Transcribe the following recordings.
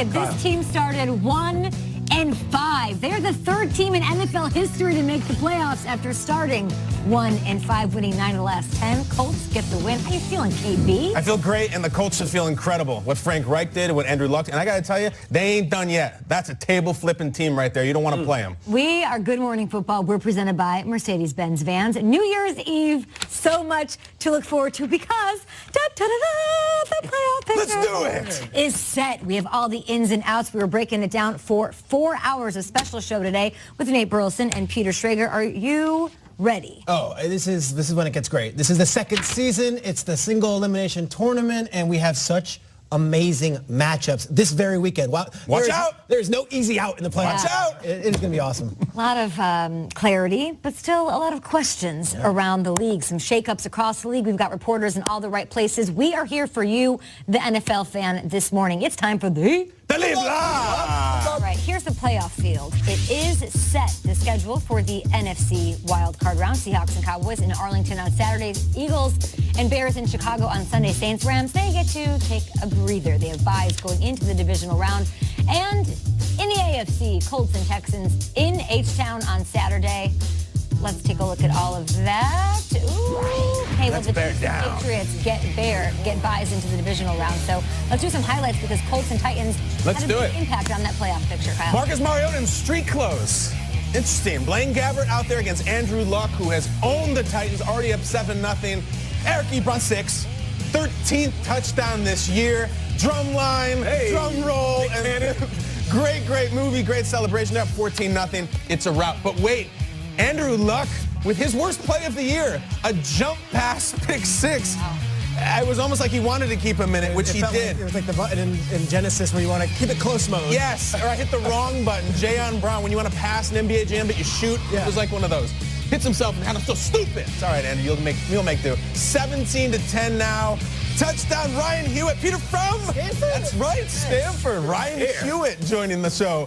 it. This team started 1-5. They're the third team in NFL history to make the playoffs after starting 1-5, winning 9 of the last 10. Colts get the win. How you feeling, KB? I feel great, and the Colts should feel incredible. What Frank Reich did, what Andrew Luck, and I got to tell you, they ain't done yet. That's a table-flipping team right there. You don't want to play them. We are Good Morning Football. We're presented by Mercedes-Benz Vans. New Year's Eve, so much to look forward to because the playoff picture Let's do it. Is set. We have all the ins and outs. We were breaking it down for 4 hours of special show today with Nate Burleson and Peter Schrager. Are you ready? Oh, this is when it gets great. This is the second season. It's the single elimination tournament, and we have such amazing matchups this very weekend. Watch out! There's no easy out in the playoffs. Watch out! It is going to be awesome. A lot of clarity, but still a lot of questions around the league. Some shakeups across the league. We've got reporters in all the right places. We are here for you, the NFL fan, this morning. It's time for the Live Live! All right, here's the playoff field. It is set, the schedule for the NFC Wild Card round. Seahawks and Cowboys in Arlington on Saturday. Eagles and Bears in Chicago on Sunday. Saints, Rams, they get to take a breather. They have byes going into the divisional round. And in the AFC, Colts and Texans in H-Town on Saturday. Let's take a look at all of that. Ooh. Hey, well, the Chiefs and Patriots get byes into the divisional round. So let's do some highlights because Colts and Titans had a big impact on that playoff picture, Kyle. Marcus Mariota in street clothes. Interesting. Blaine Gabbert out there against Andrew Luck, who has owned the Titans, already up 7-0. Eric Ebron 6, 13th touchdown this year. Drumline, drum roll, and great movie, great celebration. They're up 14-0. It's a rout. But wait, Andrew Luck with his worst play of the year, a jump pass pick 6. Wow. It was almost like he wanted to keep him in it, which he did. It was like the button in Genesis where you want to keep it close mode. Yes, or I hit the wrong button. Jayon Brown, when you want to pass an NBA Jam but you shoot, it was like one of those. Hits himself and had him so stupid. It's all right, Andrew, you'll make do. 17-10 now. Touchdown, Ryan Hewitt. Peter from Stanford. That's right, Stanford. Ryan Hewitt joining the show.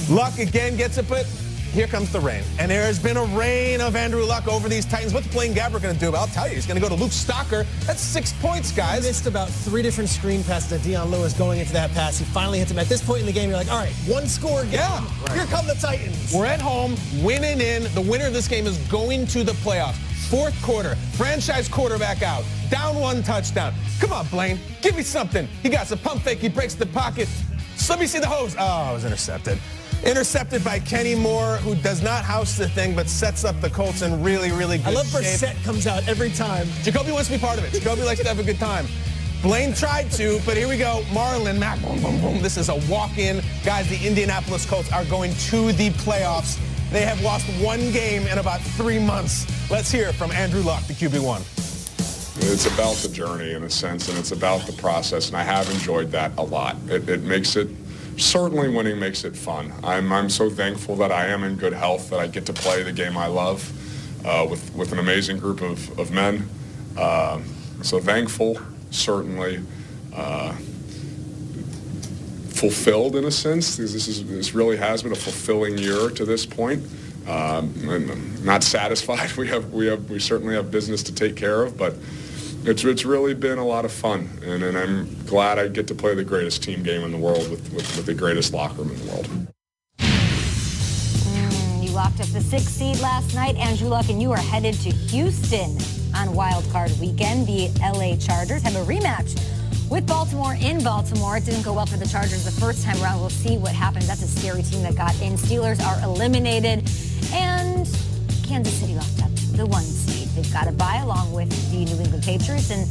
Luck again gets it, but here comes the rain. And there has been a rain of Andrew Luck over these Titans. What's Blaine Gabbert going to do? I'll tell you, he's going to go to Luke Stocker. That's 6 points, guys. He missed about 3 different screen passes at Deion Lewis going into that pass. He finally hits him. At this point in the game, you're like, all right, one score game. Yeah. Here come the Titans. We're at home, winning in. The winner of this game is going to the playoffs. Fourth quarter, franchise quarterback out. Down 1 touchdown. Come on, Blaine. Give me something. He got some pump fake. He breaks the pocket. So let me see the hose. Oh, it was intercepted. Intercepted by Kenny Moore, who does not house the thing, but sets up the Colts in really good shape. I love Brissett comes out every time. Jacoby wants to be part of it. Jacoby likes to have a good time. Blaine tried to, but here we go. Marlon Mack, boom, boom, boom. This is a walk-in. Guys, the Indianapolis Colts are going to the playoffs. They have lost 1 game in about 3 months. Let's hear from Andrew Luck, the QB1. It's about the journey in a sense, and it's about the process, and I have enjoyed that a lot. It makes it, certainly winning makes it fun. I'm so thankful that I am in good health, that I get to play the game I love with an amazing group of men. So thankful, certainly. Fulfilled in a sense. This really has been a fulfilling year to this point. Not satisfied. We certainly have business to take care of, but it's really been a lot of fun, and I'm glad I get to play the greatest team game in the world with the greatest locker room in the world. You locked up the 6th seed last night, Andrew Luck, and you are headed to Houston on Wild Card weekend. The LA Chargers have a rematch with Baltimore in Baltimore. It didn't go well for the Chargers the first time around. We'll see what happens. That's a scary team that got in. Steelers are eliminated, and Kansas City locked up the 1 seed. They've got a bye along with the New England Patriots, and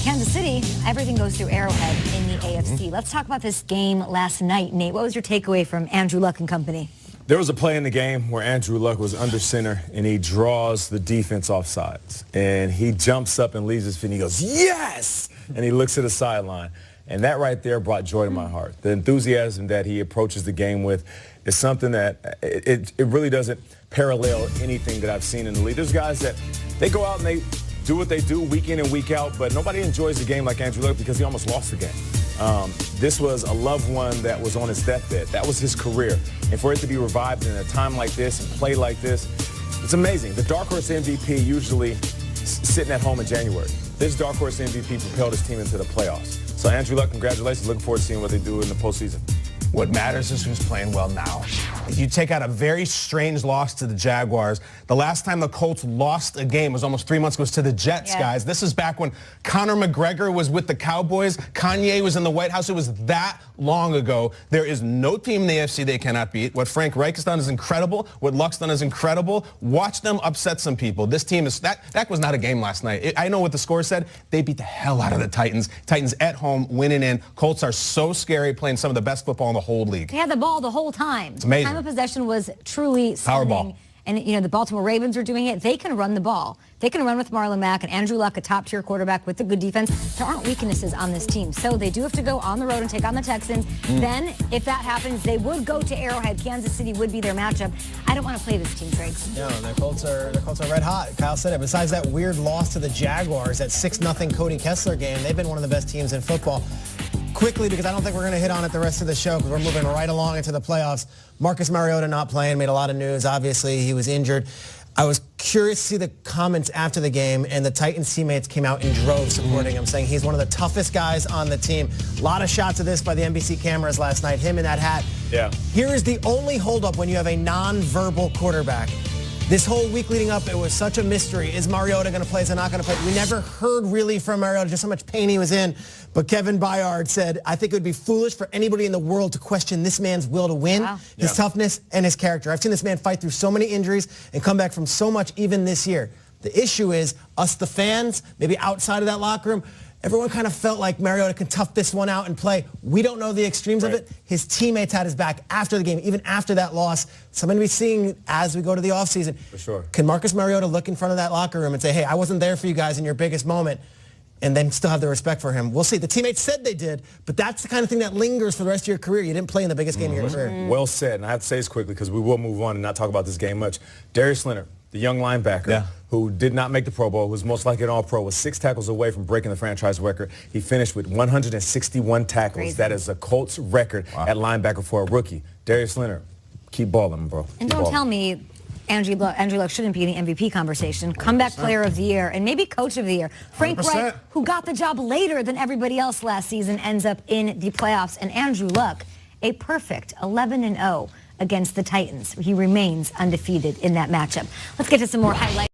Kansas City, everything goes through Arrowhead in the AFC. Let's talk about this game last night. Nate, what was your takeaway from Andrew Luck and company? There was a play in the game where Andrew Luck was under center, and he draws the defense off sides. And he jumps up and leaves his feet, and he goes, yes! And he looks at the sideline. And that right there brought joy to my heart. The enthusiasm that he approaches the game with is something that it really doesn't parallel anything that I've seen in the league. There's guys that they go out and they do what they do week in and week out, but nobody enjoys the game like Andrew Luck because he almost lost the game. This was a loved one that was on his deathbed. That was his career. And for it to be revived in a time like this and play like this, it's amazing. The dark horse MVP usually sitting at home in January. This dark horse MVP propelled his team into the playoffs. So Andrew Luck, congratulations. Looking forward to seeing what they do in the postseason. What matters is who's playing well now. You take out a very strange loss to the Jaguars. The last time the Colts lost a game was almost 3 months ago. It was to the Jets, guys. This is back when Conor McGregor was with the Cowboys. Kanye was in the White House. It was that long ago. There is no team in the AFC they cannot beat. What Frank Reich has done is incredible. What Luck's done is incredible. Watch them upset some people. This team is that was not a game last night. I know what the score said. They beat the hell out of the Titans. Titans at home, winning in. Colts are so scary, playing some of the best football in the whole league. They had the ball the whole time. It's amazing. Time of possession was truly stunning. Powerball. And, the Baltimore Ravens are doing it. They can run the ball. They can run with Marlon Mack and Andrew Luck, a top-tier quarterback with a good defense. There aren't weaknesses on this team. So they do have to go on the road and take on the Texans. Then, if that happens, they would go to Arrowhead. Kansas City would be their matchup. I don't want to play this team, Triggs. No, the Colts are red hot. Kyle said it. Besides that weird loss to the Jaguars, that 6-0 Cody Kessler game, they've been one of the best teams in football. Quickly, because I don't think we're going to hit on it the rest of the show because we're moving right along into the playoffs. Marcus Mariota not playing, made a lot of news. Obviously, he was injured. I was curious to see the comments after the game, and the Titans teammates came out in droves supporting him, saying he's one of the toughest guys on the team. A lot of shots of this by the NBC cameras last night, him in that hat. Yeah. Here is the only holdup when you have a non-verbal quarterback. This whole week leading up, it was such a mystery. Is Mariota going to play? Is he not going to play? We never heard really from Mariota just how much pain he was in. But Kevin Byard said, I think it would be foolish for anybody in the world to question this man's will to win, his toughness, and his character. I've seen this man fight through so many injuries and come back from so much even this year. The issue is us, the fans, maybe outside of that locker room, everyone kind of felt like Mariota could tough this one out and play. We don't know the extremes of it. His teammates had his back after the game, even after that loss. So I'm going to be seeing as we go to the offseason. For sure. Can Marcus Mariota look in front of that locker room and say, hey, I wasn't there for you guys in your biggest moment, and then still have the respect for him? We'll see. The teammates said they did, but that's the kind of thing that lingers for the rest of your career. You didn't play in the biggest game of your career. Well said. And I have to say this quickly because we will move on and not talk about this game much. Darius Leonard, the young linebacker who did not make the Pro Bowl, was most likely an All-Pro, was 6 tackles away from breaking the franchise record. He finished with 161 tackles. Crazy. That is a Colts record at linebacker for a rookie. Darius Leonard, keep balling, bro. And don't tell me Andrew Luck shouldn't be in the MVP conversation. Comeback player of the year and maybe coach of the year. Frank 100%. Reich, who got the job later than everybody else last season, ends up in the playoffs. And Andrew Luck, a perfect 11-0 against the Titans. He remains undefeated in that matchup. Let's get to some more highlights.